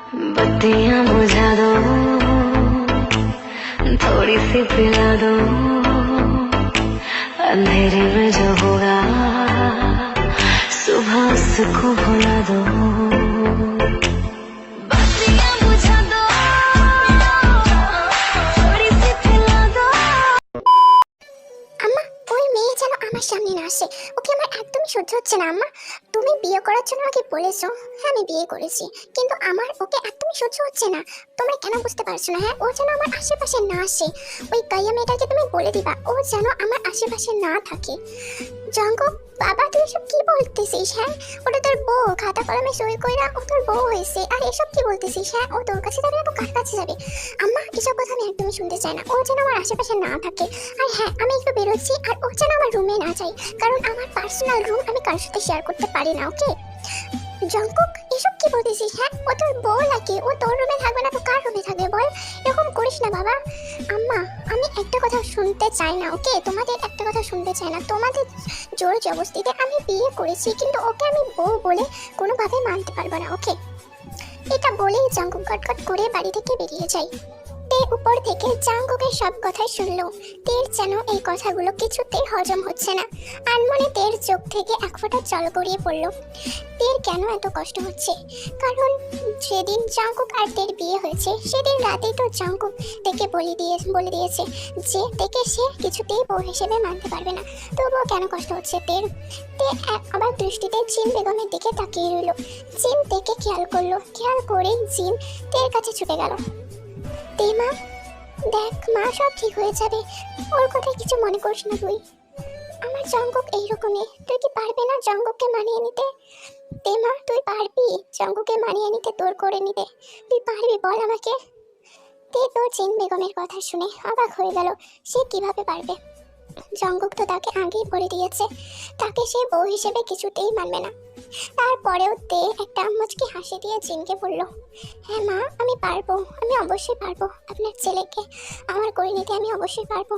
बत्तियां बुझा दो, थोड़ी सी पिला दो, अंधेरे में जो होगा सुबह उसको भुला दो। बत्तियां बुझा दो, थोड़ी सी पिला दो। আম্মা ওই মেয়ে যেন আমার সামনে না আসে, ওকে আমার একদমই সহ্য হচ্ছে না। আম্মা তুমি বিয়ে করার জন্য আমাকে বলেছো, হ্যাঁ আমি বিয়ে করেছি, কিন্তু আমার ওকে একদমই সহ্য হচ্ছে না। তোমরা কেন বুঝতে পারছো না? হ্যাঁ ও যেন আমার আশেপাশে না আসে। ওই কাইয়া মেয়েটাকে তুমি বলে দিবা ও যেন আমার আশেপাশে না থাকে। জঙ্গক বাবা তুই এসব কি বলতেছিস? হ্যাঁ ওটা তোর বউ, খাতা কলমে সই কইরা ও তোর বউ হয়েছে, আর এসব কি বলতেছিস? হ্যাঁ ও তোর কাছে যাবে না তো কার কাছে যাবে? আম্মা এসব কথা আমি একদমই শুনতে চাই না, ও যেন আমার আশেপাশে না থাকে। আর হ্যাঁ আমি একটু বেরোচ্ছি, আর ও যেন আমার রুমে না যায়, কারণ আমার পার্সোনাল রুম আমি কারোর সাথে শেয়ার করতে পারি না। ওকে জঙ্কুক এসব কি বলতেছিস? হ্যাঁ ও তোর বউ নাকি? ও তোর রুমে থাকবে না তো কার রুমে থাকবে বল? এরকম করিস না বাবা। আম্মা আমি একটা কথা শুনতে চাই না, ওকে তোমাদের একটা কথা শুনতে চাই না। তোমাদের জোর জবরদস্তিতে আমি বিয়ে করেছি, কিন্তু ওকে আমি বউ বলে কোনোভাবে মানতে পারবো না। ওকে এটা বলেই জঙ্কুক গটগট করে বাড়ি থেকে বেরিয়ে যায়। তে উপর থেকে জাঙ্কুকের সব কথাই শুনলো। তের যেন এই কথাগুলো কিছুতেই হজম হচ্ছে না। আনমনে তের চোখ থেকে এক ফোঁটা জল গড়িয়ে পড়লো। তের কেন এত কষ্ট হচ্ছে? কারণ যেদিন জাঙ্কুক আর তের বিয়ে হয়েছে সেদিন রাতেই তো জাঙ্কুক তেকে বলে দিয়েছে যে তেকে সে কিছুতেই বউ হিসেবে মানতে পারবে না। তবুও কেন কষ্ট হচ্ছে তের? তে আবার দৃষ্টিতে জিন বেগমের দিকে তাকিয়ে রইল। জিন তেকে খেয়াল করলো, খেয়াল করেই জিন তের কাছে ছুটে গেল। তে মা দেখ মা সব ঠিক হয়ে যাবে, ওর কথা কিছু মনে করিস না তুই। আমার জঙ্গক এইরকমই, তুই কি পারবি না জঙ্গককে মানিয়ে নিতে? তে মা তুই পারবি জঙ্গককে মানিয়ে নিতে, তোর করে নিতে? তুই পারবি বল আমাকে? তে তোর জিন বেগমের কথা শুনে অবাক হয়ে গেল, সে কিভাবে পারবে? জঙ্গক তো তাকে আগেই বলে দিয়েছে তাকে সে বউ হিসেবে কিছুতেই মানবে না। তারপরেও তে একটা মুচকি হাসি দিয়ে জিনকে বলল, হ্যাঁ মা আমি পারবো, আমি অবশ্যই পারবো, আপনার ছেলেকে আমার করে নিতে আমি অবশ্যই পারবো।